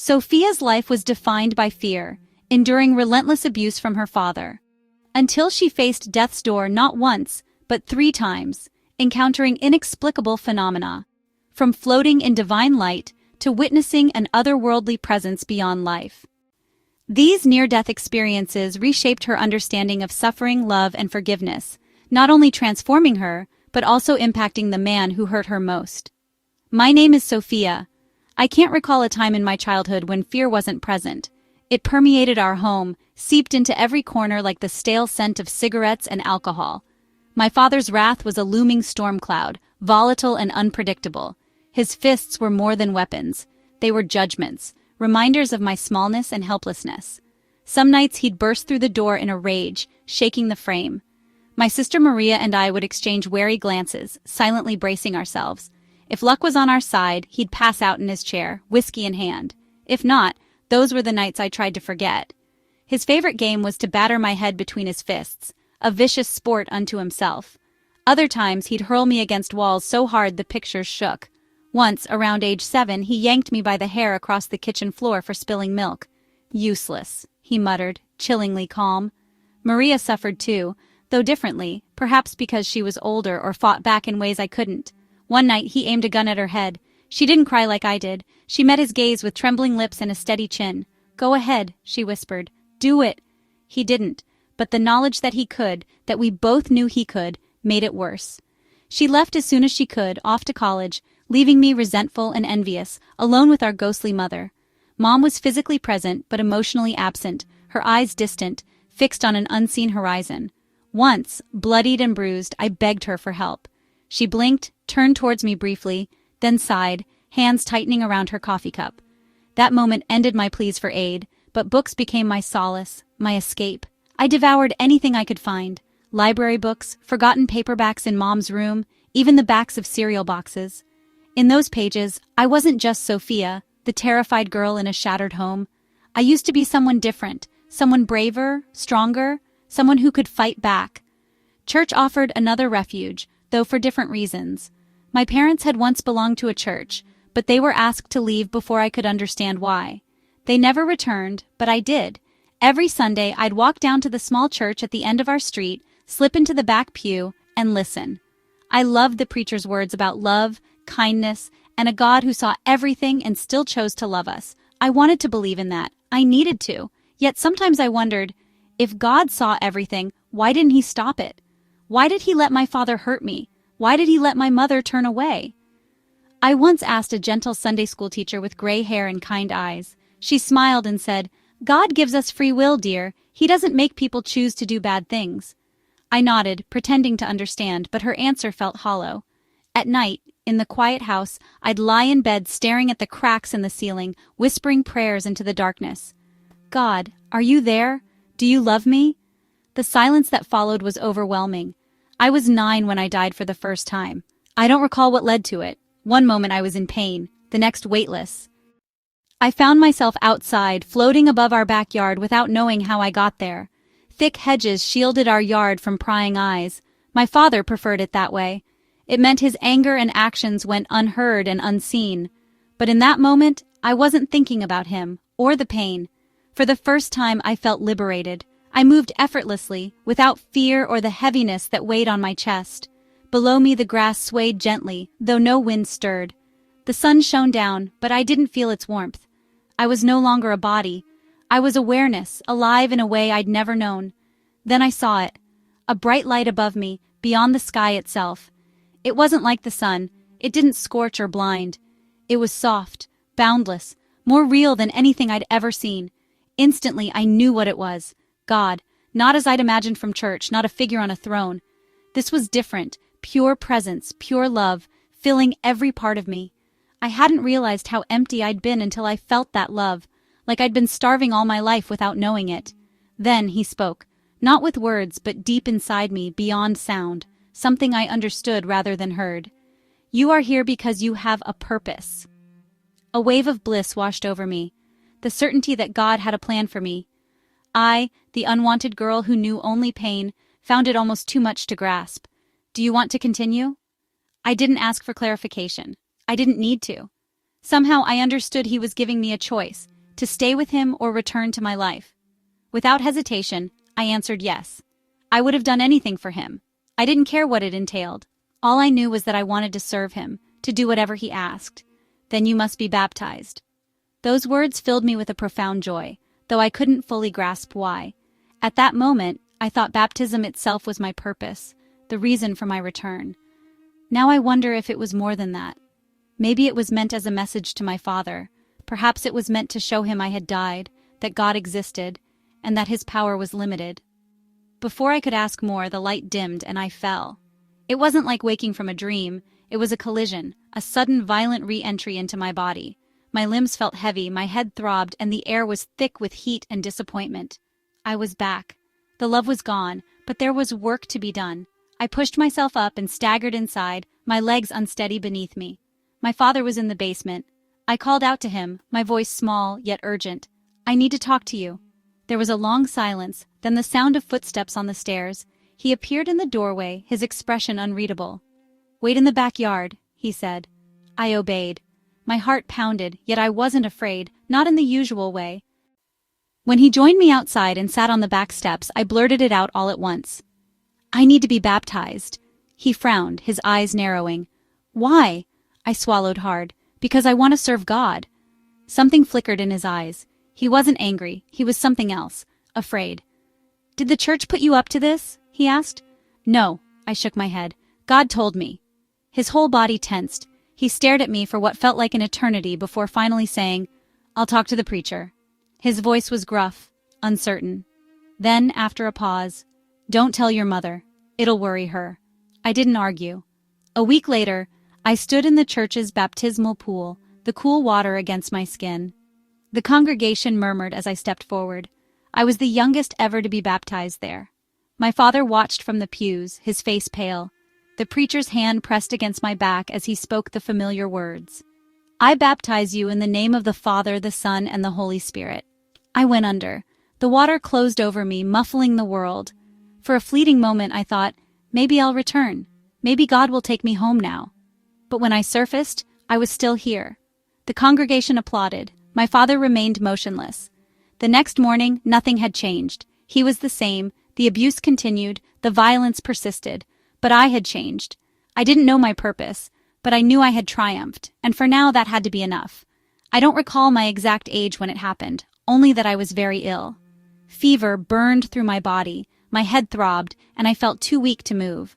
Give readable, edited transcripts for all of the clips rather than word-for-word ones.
Sofia's life was defined by fear, enduring relentless abuse from her father, until she faced death's door not once, but 3 times, encountering inexplicable phenomena, from floating in divine light to witnessing an otherworldly presence beyond life. These near-death experiences reshaped her understanding of suffering, love, and forgiveness, not only transforming her, but also impacting the man who hurt her most. My name is Sofia. I can't recall a time in my childhood when fear wasn't present. It permeated our home, seeped into every corner like the stale scent of cigarettes and alcohol. My father's wrath was a looming storm cloud, volatile and unpredictable. His fists were more than weapons. They were judgments, reminders of my smallness and helplessness. Some nights he'd burst through the door in a rage, shaking the frame. My sister Maria and I would exchange wary glances, silently bracing ourselves. If luck was on our side, he'd pass out in his chair, whiskey in hand. If not, those were the nights I tried to forget. His favorite game was to batter my head between his fists, a vicious sport unto himself. Other times he'd hurl me against walls so hard the pictures shook. Once, around age 7, he yanked me by the hair across the kitchen floor for spilling milk. "Useless," he muttered, chillingly calm. Maria suffered too, though differently, perhaps because she was older or fought back in ways I couldn't. One night he aimed a gun at her head. She didn't cry like I did. She met his gaze with trembling lips and a steady chin. "Go ahead," she whispered. "Do it." He didn't, but the knowledge that he could, that we both knew he could, made it worse. She left as soon as she could, off to college, leaving me resentful and envious, alone with our ghostly mother. Mom was physically present, but emotionally absent, her eyes distant, fixed on an unseen horizon. Once, bloodied and bruised, I begged her for help. She blinked, turned towards me briefly, then sighed, hands tightening around her coffee cup. That moment ended my pleas for aid, but books became my solace, my escape. I devoured anything I could find. Library books, forgotten paperbacks in Mom's room, even the backs of cereal boxes. In those pages, I wasn't just Sofia, the terrified girl in a shattered home. I used to be someone different, someone braver, stronger, someone who could fight back. Church offered another refuge, though for different reasons. My parents had once belonged to a church, but they were asked to leave before I could understand why. They never returned, but I did. Every Sunday, I'd walk down to the small church at the end of our street, slip into the back pew, and listen. I loved the preacher's words about love, kindness, and a God who saw everything and still chose to love us. I wanted to believe in that. I needed to. Yet sometimes I wondered, if God saw everything, why didn't he stop it? Why did he let my father hurt me? Why did he let my mother turn away? I once asked a gentle Sunday school teacher with gray hair and kind eyes. She smiled and said, "God gives us free will, dear. He doesn't make people choose to do bad things." I nodded, pretending to understand, but her answer felt hollow. At night, in the quiet house, I'd lie in bed staring at the cracks in the ceiling, whispering prayers into the darkness. "God, are you there? Do you love me?" The silence that followed was overwhelming. I was 9 when I died for the first time. I don't recall what led to it. One moment I was in pain, the next weightless. I found myself outside, floating above our backyard without knowing how I got there. Thick hedges shielded our yard from prying eyes. My father preferred it that way. It meant his anger and actions went unheard and unseen. But in that moment, I wasn't thinking about him, or the pain. For the first time, I felt liberated. I moved effortlessly, without fear or the heaviness that weighed on my chest. Below me the grass swayed gently, though no wind stirred. The sun shone down, but I didn't feel its warmth. I was no longer a body. I was awareness, alive in a way I'd never known. Then I saw it. A bright light above me, beyond the sky itself. It wasn't like the sun. It didn't scorch or blind. It was soft, boundless, more real than anything I'd ever seen. Instantly I knew what it was. God, not as I'd imagined from church, not a figure on a throne. This was different, pure presence, pure love, filling every part of me. I hadn't realized how empty I'd been until I felt that love, like I'd been starving all my life without knowing it. Then he spoke, not with words, but deep inside me, beyond sound, something I understood rather than heard. "You are here because you have a purpose." A wave of bliss washed over me, the certainty that God had a plan for me. I, the unwanted girl who knew only pain, found it almost too much to grasp. "Do you want to continue?" I didn't ask for clarification. I didn't need to. Somehow I understood he was giving me a choice, to stay with him or return to my life. Without hesitation, I answered yes. I would have done anything for him. I didn't care what it entailed. All I knew was that I wanted to serve him, to do whatever he asked. Then you must be baptized. Those words filled me with a profound joy, though I couldn't fully grasp why. At that moment, I thought baptism itself was my purpose, the reason for my return. Now I wonder if it was more than that. Maybe it was meant as a message to my father. Perhaps it was meant to show him I had died, that God existed, and that his power was limited. Before I could ask more, the light dimmed and I fell. It wasn't like waking from a dream. It was a collision, a sudden violent re-entry into my body. My limbs felt heavy, my head throbbed, and the air was thick with heat and disappointment. I was back. The love was gone, but there was work to be done. I pushed myself up and staggered inside, my legs unsteady beneath me. My father was in the basement. I called out to him, my voice small yet urgent. "I need to talk to you." There was a long silence, then the sound of footsteps on the stairs. He appeared in the doorway, his expression unreadable. "Wait in the backyard," he said. I obeyed. My heart pounded, yet I wasn't afraid, not in the usual way. When he joined me outside and sat on the back steps, I blurted it out all at once. "I need to be baptized." He frowned, his eyes narrowing. "Why?" I swallowed hard. "Because I want to serve God." Something flickered in his eyes. He wasn't angry, he was something else, afraid. "Did the church put you up to this?" he asked. "No," I shook my head. "God told me." His whole body tensed. He stared at me for what felt like an eternity before finally saying, "I'll talk to the preacher." His voice was gruff, uncertain. Then, after a pause, "Don't tell your mother. It'll worry her." I didn't argue. A week later, I stood in the church's baptismal pool, the cool water against my skin. The congregation murmured as I stepped forward. I was the youngest ever to be baptized there. My father watched from the pews, his face pale. The preacher's hand pressed against my back as he spoke the familiar words. "I baptize you in the name of the Father, the Son, and the Holy Spirit." I went under. The water closed over me, muffling the world. For a fleeting moment I thought, maybe I'll return. Maybe God will take me home now. But when I surfaced, I was still here. The congregation applauded. My father remained motionless. The next morning, nothing had changed. He was the same, the abuse continued, the violence persisted. But I had changed. I didn't know my purpose, but I knew I had triumphed, and for now that had to be enough. I don't recall my exact age when it happened, only that I was very ill. Fever burned through my body, my head throbbed, and I felt too weak to move.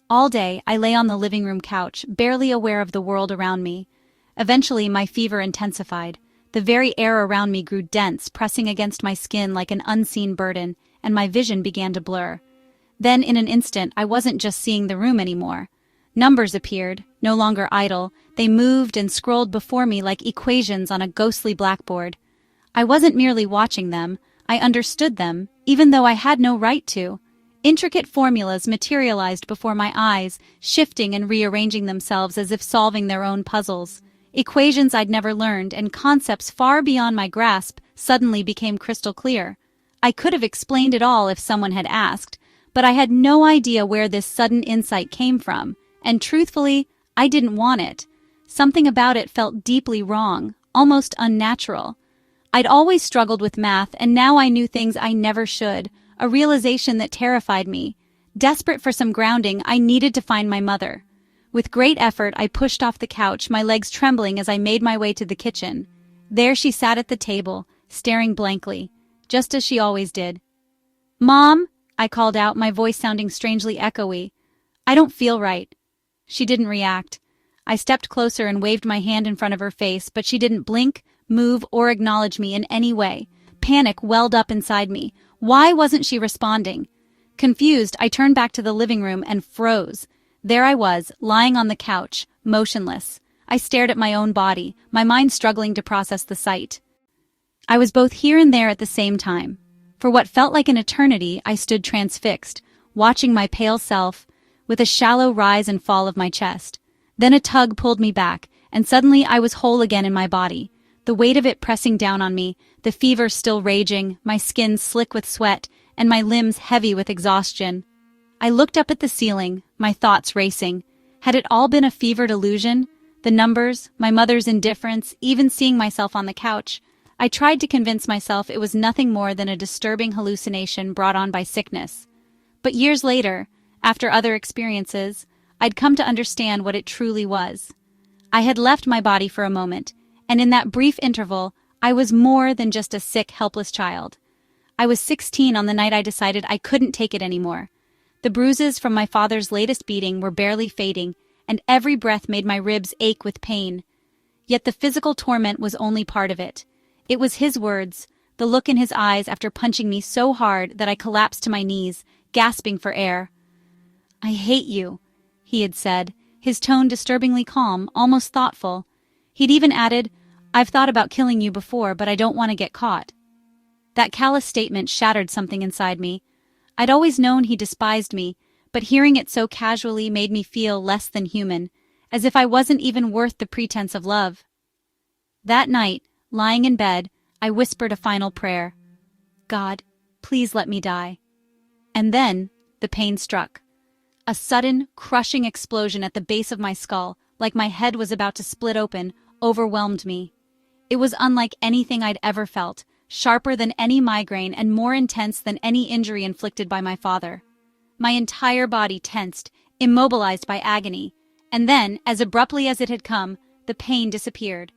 All day, I lay on the living room couch, barely aware of the world around me. Eventually, my fever intensified. The very air around me grew dense, pressing against my skin like an unseen burden, and my vision began to blur. Then, in an instant, I wasn't just seeing the room anymore. Numbers appeared, no longer idle. They moved and scrolled before me like equations on a ghostly blackboard. I wasn't merely watching them, I understood them, even though I had no right to. Intricate formulas materialized before my eyes, shifting and rearranging themselves as if solving their own puzzles. Equations I'd never learned and concepts far beyond my grasp suddenly became crystal clear. I could have explained it all if someone had asked, but I had no idea where this sudden insight came from, and truthfully, I didn't want it. Something about it felt deeply wrong, almost unnatural. I'd always struggled with math, and now I knew things I never should, a realization that terrified me. Desperate for some grounding, I needed to find my mother. With great effort, I pushed off the couch, my legs trembling as I made my way to the kitchen. There she sat at the table, staring blankly, just as she always did. "Mom," I called out, my voice sounding strangely echoey. "I don't feel right." She didn't react. I stepped closer and waved my hand in front of her face, but she didn't blink, move, or acknowledge me in any way. Panic welled up inside me. Why wasn't she responding? Confused, I turned back to the living room and froze. There I was, lying on the couch, motionless. I stared at my own body, my mind struggling to process the sight. I was both here and there at the same time. For what felt like an eternity, I stood transfixed, watching my pale self, with a shallow rise and fall of my chest. Then a tug pulled me back, and suddenly I was whole again in my body. The weight of it pressing down on me, the fever still raging, my skin slick with sweat, and my limbs heavy with exhaustion. I looked up at the ceiling, my thoughts racing. Had it all been a fevered illusion? The numbers, my mother's indifference, even seeing myself on the couch. I tried to convince myself it was nothing more than a disturbing hallucination brought on by sickness. But years later, after other experiences, I'd come to understand what it truly was. I had left my body for a moment, and in that brief interval, I was more than just a sick, helpless child. I was 16 on the night I decided I couldn't take it anymore. The bruises from my father's latest beating were barely fading, and every breath made my ribs ache with pain. Yet the physical torment was only part of it. It was his words, the look in his eyes after punching me so hard that I collapsed to my knees, gasping for air. "I hate you," he had said, his tone disturbingly calm, almost thoughtful. He'd even added, "I've thought about killing you before, but I don't want to get caught." That callous statement shattered something inside me. I'd always known he despised me, but hearing it so casually made me feel less than human, as if I wasn't even worth the pretense of love. That night, lying in bed, I whispered a final prayer. "God, please let me die." And then, the pain struck. A sudden, crushing explosion at the base of my skull, like my head was about to split open, overwhelmed me. It was unlike anything I'd ever felt, sharper than any migraine and more intense than any injury inflicted by my father. My entire body tensed, immobilized by agony, and then, as abruptly as it had come, the pain disappeared.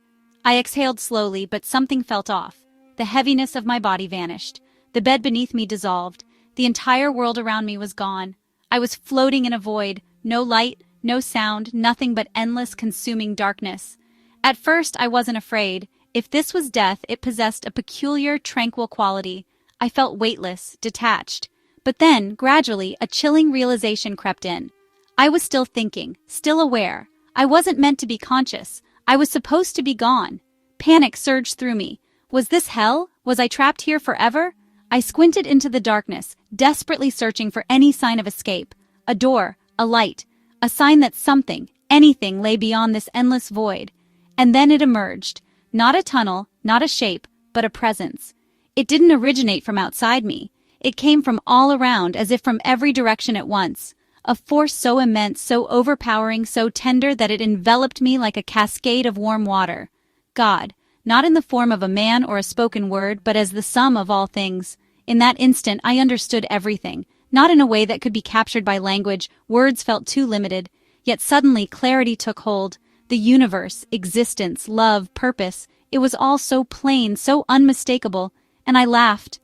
I exhaled slowly, but something felt off. The heaviness of my body vanished. The bed beneath me dissolved. The entire world around me was gone. I was floating in a void, no light, no sound, nothing but endless, consuming darkness. At first, I wasn't afraid. If this was death, it possessed a peculiar, tranquil quality. I felt weightless, detached. But then, gradually, a chilling realization crept in. I was still thinking, still aware. I wasn't meant to be conscious. I was supposed to be gone. Panic surged through me. Was this hell? Was I trapped here forever? I squinted into the darkness, desperately searching for any sign of escape. A door, a light, a sign that something, anything lay beyond this endless void. And then it emerged. Not a tunnel, not a shape, but a presence. It didn't originate from outside me. It came from all around, as if from every direction at once. A force so immense, so overpowering, so tender that it enveloped me like a cascade of warm water. God, not in the form of a man or a spoken word, but as the sum of all things. In that instant, I understood everything, not in a way that could be captured by language. Words felt too limited. Yet suddenly clarity took hold. The universe, existence, love, purpose, it was all so plain, so unmistakable, and I laughed.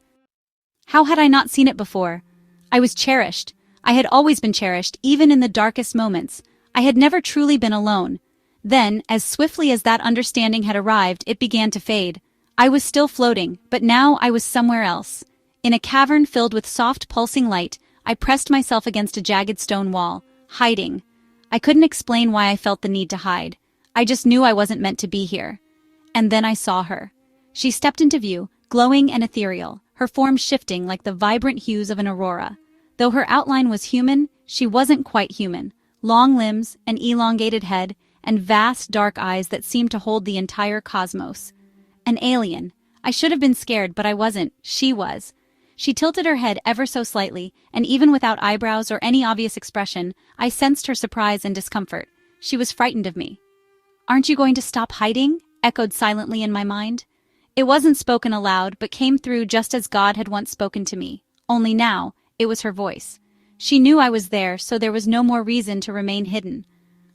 How had I not seen it before? I was cherished. I had always been cherished, even in the darkest moments. I had never truly been alone. Then, as swiftly as that understanding had arrived, it began to fade. I was still floating, but now I was somewhere else. In a cavern filled with soft, pulsing light, I pressed myself against a jagged stone wall, hiding. I couldn't explain why I felt the need to hide. I just knew I wasn't meant to be here. And then I saw her. She stepped into view, glowing and ethereal, her form shifting like the vibrant hues of an aurora. Though her outline was human, she wasn't quite human. Long limbs, an elongated head, and vast, dark eyes that seemed to hold the entire cosmos. An alien. I should have been scared, but I wasn't. She was. She tilted her head ever so slightly, and even without eyebrows or any obvious expression, I sensed her surprise and discomfort. She was frightened of me. "Aren't you going to stop hiding?" echoed silently in my mind. It wasn't spoken aloud, but came through just as God had once spoken to me. Only now, it was her voice. She knew I was there, so there was no more reason to remain hidden.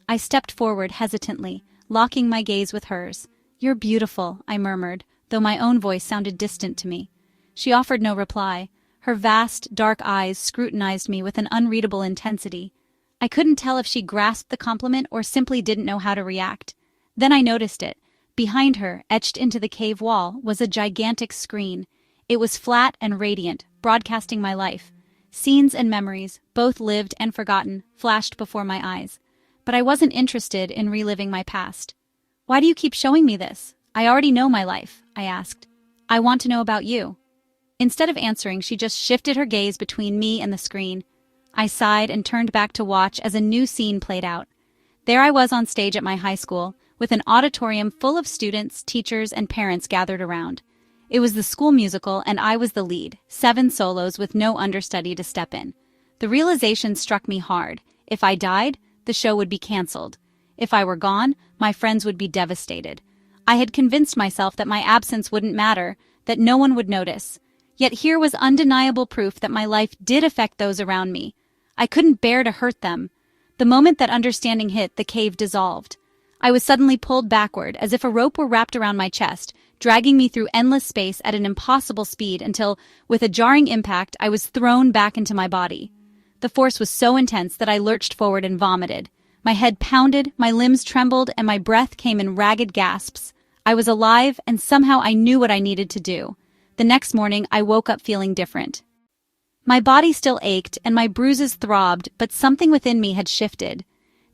I stepped forward hesitantly, locking my gaze with hers. "You're beautiful," I murmured, though my own voice sounded distant to me. She offered no reply. Her vast, dark eyes scrutinized me with an unreadable intensity. I couldn't tell if she grasped the compliment or simply didn't know how to react. Then I noticed it. Behind her, etched into the cave wall, was a gigantic screen. It was flat and radiant, broadcasting my life. Scenes and memories, both lived and forgotten, flashed before my eyes. But I wasn't interested in reliving my past. "Why do you keep showing me this? I already know my life," I asked. "I want to know about you." Instead of answering, she just shifted her gaze between me and the screen. I sighed and turned back to watch as a new scene played out. There I was on stage at my high school, with an auditorium full of students, teachers, and parents gathered around. It was the school musical, and I was the lead, 7 solos with no understudy to step in. The realization struck me hard. If I died, the show would be canceled. If I were gone, my friends would be devastated. I had convinced myself that my absence wouldn't matter, that no one would notice. Yet here was undeniable proof that my life did affect those around me. I couldn't bear to hurt them. The moment that understanding hit, the cave dissolved. I was suddenly pulled backward, as if a rope were wrapped around my chest, dragging me through endless space at an impossible speed until, with a jarring impact, I was thrown back into my body. The force was so intense that I lurched forward and vomited. My head pounded, my limbs trembled, and my breath came in ragged gasps. I was alive, and somehow I knew what I needed to do. The next morning, I woke up feeling different. My body still ached, and my bruises throbbed, but something within me had shifted.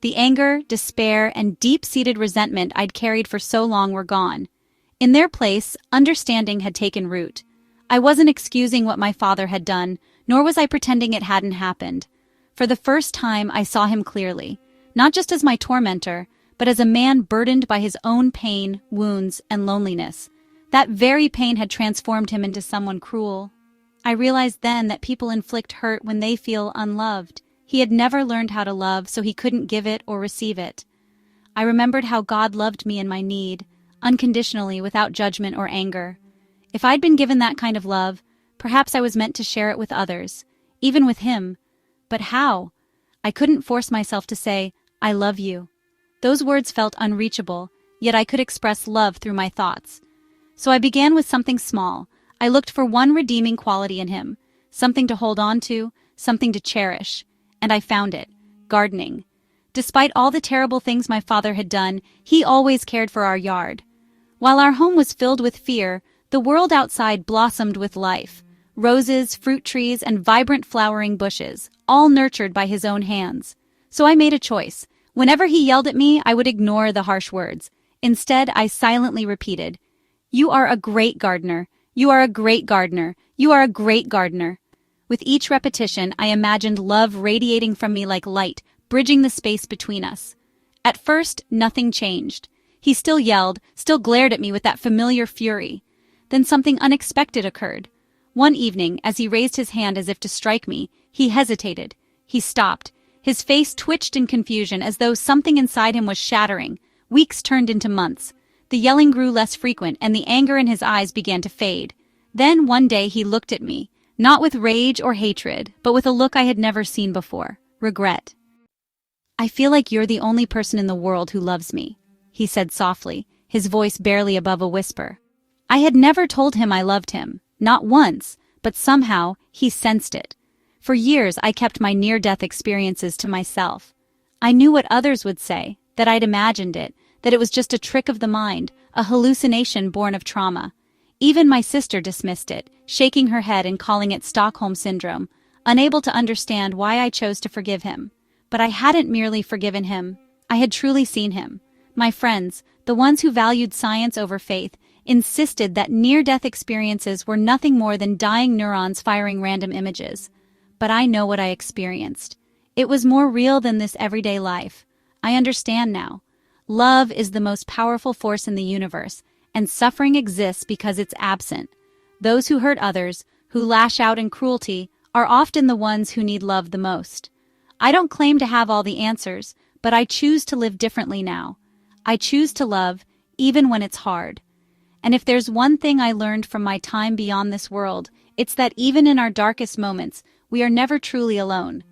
The anger, despair, and deep-seated resentment I'd carried for so long were gone. In their place, understanding had taken root. I wasn't excusing what my father had done, nor was I pretending it hadn't happened. For the first time, I saw him clearly, not just as my tormentor, but as a man burdened by his own pain, wounds, and loneliness. That very pain had transformed him into someone cruel. I realized then that people inflict hurt when they feel unloved. He had never learned how to love, so he couldn't give it or receive it. I remembered how God loved me in my need, unconditionally, without judgment or anger. If I'd been given that kind of love, perhaps I was meant to share it with others, even with him. But how? I couldn't force myself to say, "I love you." Those words felt unreachable, yet I could express love through my thoughts. So I began with something small. I looked for one redeeming quality in him, something to hold on to, something to cherish. And I found it: gardening. Despite all the terrible things my father had done, he always cared for our yard. While our home was filled with fear, the world outside blossomed with life. Roses, fruit trees, and vibrant flowering bushes, all nurtured by his own hands. So I made a choice. Whenever he yelled at me, I would ignore the harsh words. Instead, I silently repeated, "You are a great gardener. You are a great gardener. You are a great gardener." With each repetition, I imagined love radiating from me like light, bridging the space between us. At first, nothing changed. He still yelled, still glared at me with that familiar fury. Then something unexpected occurred. One evening, as he raised his hand as if to strike me, he hesitated. He stopped. His face twitched in confusion as though something inside him was shattering. Weeks turned into months. The yelling grew less frequent, and the anger in his eyes began to fade. Then one day he looked at me, not with rage or hatred, but with a look I had never seen before: regret. "I feel like you're the only person in the world who loves me," he said softly, his voice barely above a whisper. I had never told him I loved him, not once, but somehow he sensed it. For years I kept my near-death experiences to myself. I knew what others would say, that I'd imagined it, that it was just a trick of the mind, a hallucination born of trauma. Even my sister dismissed it, shaking her head and calling it Stockholm Syndrome, unable to understand why I chose to forgive him. But I hadn't merely forgiven him. I had truly seen him. My friends, the ones who valued science over faith, insisted that near-death experiences were nothing more than dying neurons firing random images. But I know what I experienced. It was more real than this everyday life. I understand now. Love is the most powerful force in the universe, and suffering exists because it's absent. Those who hurt others, who lash out in cruelty, are often the ones who need love the most. I don't claim to have all the answers, but I choose to live differently now. I choose to love, even when it's hard. And if there's one thing I learned from my time beyond this world, it's that even in our darkest moments, we are never truly alone.